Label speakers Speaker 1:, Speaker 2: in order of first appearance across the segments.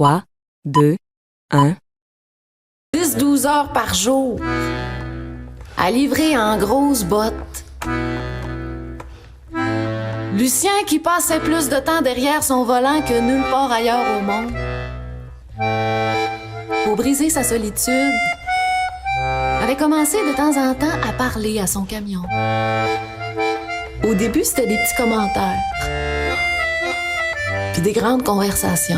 Speaker 1: 3, 2, 1.
Speaker 2: 10-12 heures par jour à livrer en grosses bottes. Lucien, qui passait plus de temps derrière son volant que nulle part ailleurs au monde. Pour briser sa solitude, avait commencé de temps en temps à parler à son camion. Au début, c'était des petits commentaires, puis des grandes conversations,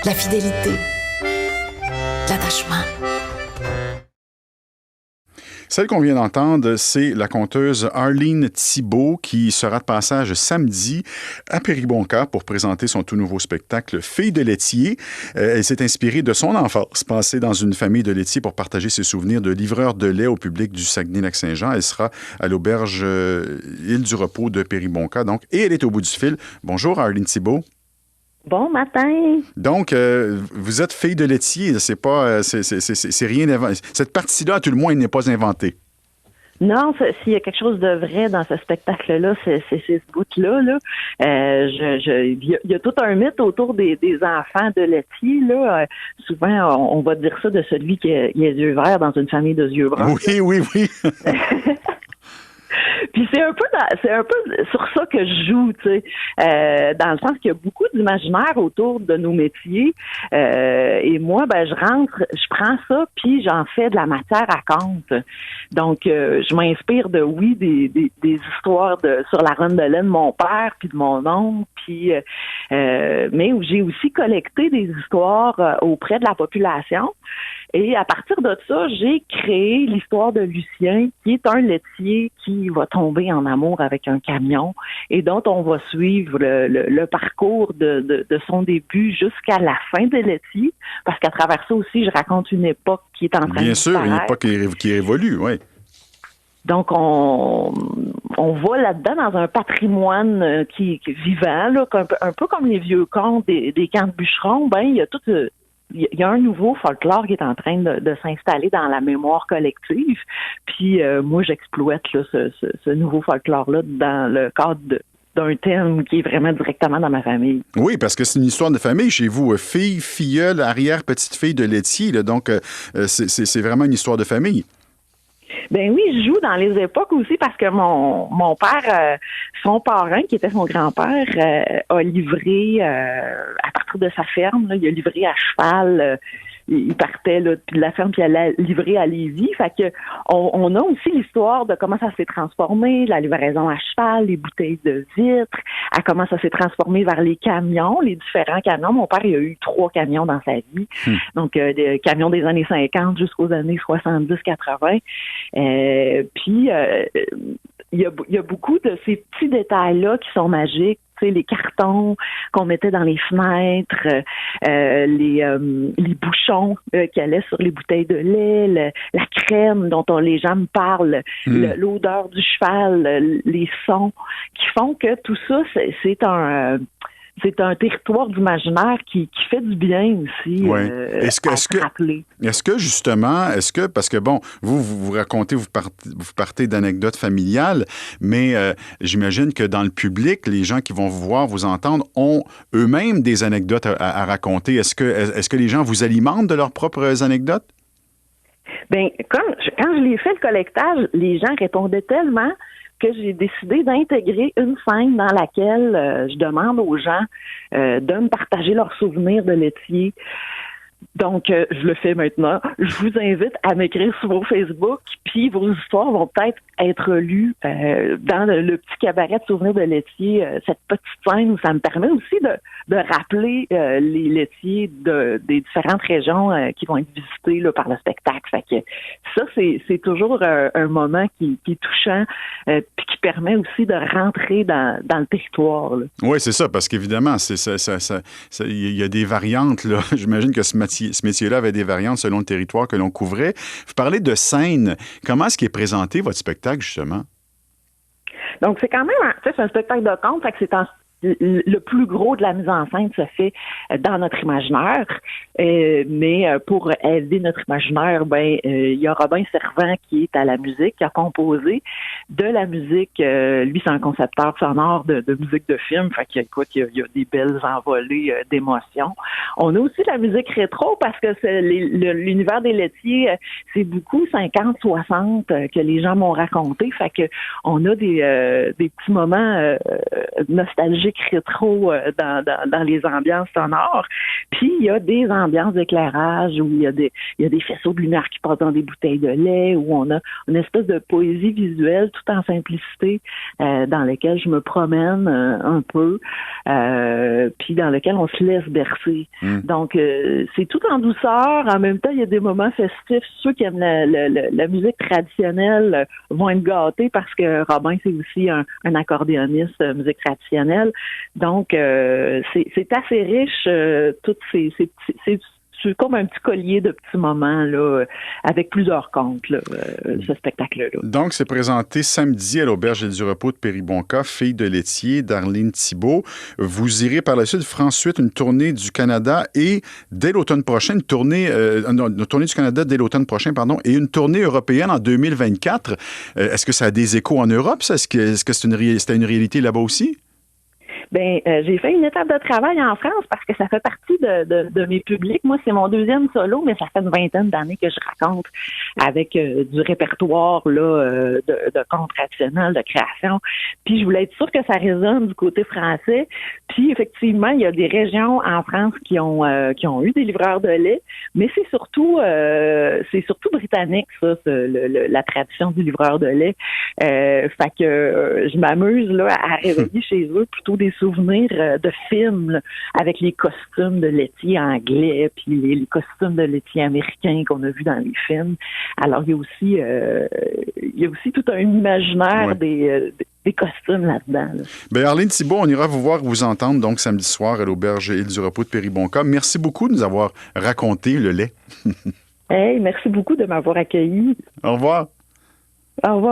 Speaker 2: de la fidélité, de l'attachement.
Speaker 3: Celle qu'on vient d'entendre, c'est la conteuse Arlene Thibault qui sera de passage samedi à Péribonka pour présenter son tout nouveau spectacle Fille de laitier. Elle s'est inspirée de son enfance, passée dans une famille de laitiers pour partager ses souvenirs de livreur de lait au public du Saguenay-Lac-Saint-Jean. Elle sera à l'auberge Île du Repos de Péribonka, donc, et elle est au bout du fil. Bonjour Arlene Thibault.
Speaker 4: Bon matin.
Speaker 3: Donc, vous êtes fille de laitier, c'est pas, c'est rien d'inventé. Cette partie-là, à tout le moins, elle n'est pas inventée.
Speaker 4: Non, s'il y a quelque chose de vrai dans ce spectacle-là, c'est ce bout-là. Là. Il y a tout un mythe autour des enfants de laitier. Là. Souvent, on va dire ça de celui qui a les yeux verts dans une famille de yeux bruns.
Speaker 3: Oui.
Speaker 4: Puis c'est un peu sur ça que je joue, tu sais, dans le sens qu'il y a beaucoup d'imaginaire autour de nos métiers. Et moi, je prends ça puis j'en fais de la matière à conte. Donc, je m'inspire des histoires sur la ronde de lait de mon père puis de mon oncle, puis mais où j'ai aussi collecté des histoires auprès de la population. Et à partir de ça, j'ai créé l'histoire de Lucien, qui est un laitier qui va tomber en amour avec un camion et dont on va suivre le parcours de son début jusqu'à la fin des laitiers, parce qu'à travers ça aussi, je raconte une époque qui est en train de
Speaker 3: Bien sûr, une époque qui évolue, oui. Donc, on
Speaker 4: va là-dedans dans un patrimoine qui est vivant, là, un peu comme les vieux contes des camps de bûcherons. Ben, il y a un nouveau folklore qui est en train de s'installer dans la mémoire collective. Puis moi, j'exploite là, ce nouveau folklore-là dans le cadre d'un thème qui est vraiment directement dans ma famille.
Speaker 3: Oui, parce que c'est une histoire de famille chez vous. Fille, filleule, arrière-petite-fille de laitier. Là, donc, c'est vraiment une histoire de famille.
Speaker 4: Ben oui, je joue dans les époques aussi parce que mon père, son parrain, qui était son grand-père, a livré à partir de sa ferme, là, il a livré à cheval. Il partait là, de la ferme puis il allait livrer à Lévis. Fait que on a aussi l'histoire de comment ça s'est transformé, la livraison à cheval, les bouteilles de vitre, à comment ça s'est transformé vers les camions, les différents camions. Mon père, il a eu 3 camions dans sa vie. Donc, des camions des années 50 jusqu'aux années 70-80. Puis, il y a beaucoup de ces petits détails-là qui sont magiques. Tu sais, les cartons qu'on mettait dans les fenêtres, les bouchons qui allaient sur les bouteilles de lait, la crème dont les gens me parlent, l'odeur du cheval, les sons, qui font que tout ça, c'est un territoire d'imaginaire qui fait du bien aussi à rappeler.
Speaker 3: Est-ce que justement, parce que bon, vous racontez, vous partez d'anecdotes familiales, mais j'imagine que dans le public, les gens qui vont vous voir, vous entendre, ont eux-mêmes des anecdotes à raconter. Est-ce que les gens vous alimentent de leurs propres anecdotes?
Speaker 4: Bien, quand je l'ai fait le collectage, les gens répondaient tellement que j'ai décidé d'intégrer une scène dans laquelle je demande aux gens de me partager leurs souvenirs de laitier. Donc, je le fais maintenant. Je vous invite à m'écrire sur vos Facebook, puis vos histoires vont peut-être être lues dans le petit cabaret de souvenirs de laitier, cette petite scène où ça me permet aussi de rappeler les laitiers des différentes régions qui vont être visitées là, par le spectacle. Fait que ça, c'est toujours un moment qui est touchant, puis qui permet aussi de rentrer dans le territoire. Là.
Speaker 3: Oui, c'est ça, parce qu'évidemment, il y a des variantes. Là. J'imagine que ce métier-là avait des variantes selon le territoire que l'on couvrait. Vous parlez de scène. Comment est-ce qu'il est présenté, votre spectacle, justement?
Speaker 4: Donc, c'est quand même c'est un spectacle de conte, fait que le plus gros de la mise en scène se fait dans notre imaginaire, mais pour aider notre imaginaire, il y a Robin Servant qui est à la musique, qui a composé de la musique. Lui, c'est un concepteur sonore de musique de film, fait qu'il y a des belles envolées d'émotions. On a aussi la musique rétro parce que c'est l'univers des laitiers, c'est beaucoup 50-60 que les gens m'ont raconté, fait que on a des petits moments nostalgiques rétro dans les ambiances sonores. Puis il y a des ambiances d'éclairage où il y a des faisceaux de lumière qui passent dans des bouteilles de lait, où on a une espèce de poésie visuelle tout en simplicité dans laquelle je me promène un peu, puis dans lequel on se laisse bercer. Donc c'est tout en douceur. En même temps, il y a des moments festifs. Ceux qui aiment la musique traditionnelle vont être gâtés parce que Robin, c'est aussi un accordéoniste musique traditionnelle. Donc, c'est assez riche, toutes c'est comme un petit collier de petits moments là, avec plusieurs contes, là, ce spectacle-là.
Speaker 3: Donc, c'est présenté samedi à l'Auberge du Repos de Péribonka, Fille de laitier d'Arline Thibault. Vous irez par la suite faire ensuite une tournée du Canada et dès l'automne prochain, une tournée du Canada dès l'automne prochain, et une tournée européenne en 2024. Est-ce que ça a des échos en Europe? Est-ce que c'était une réalité là-bas aussi?
Speaker 4: J'ai fait une étape de travail en France parce que ça fait partie de mes publics. Moi, c'est mon deuxième solo, mais ça fait une vingtaine d'années que je raconte avec du répertoire là de contes traditionnels, de création. Puis je voulais être sûre que ça résonne du côté français. Puis effectivement, il y a des régions en France qui ont eu des livreurs de lait, mais c'est surtout britannique ça, la tradition du livreur de lait. Fait que je m'amuse là à réveiller chez eux plutôt des souvenirs de films là, avec les costumes de laitiers anglais puis les costumes de laitiers américains qu'on a vus dans les films. Alors il y a aussi tout un imaginaire des costumes là-dedans. Là.
Speaker 3: Arline Thibault, on ira vous voir, vous entendre donc samedi soir à l'Auberge Île du Repos de Péribonka. Merci beaucoup de nous avoir raconté le lait.
Speaker 4: Hey, merci beaucoup de m'avoir accueilli.
Speaker 3: Au revoir.
Speaker 4: Au revoir.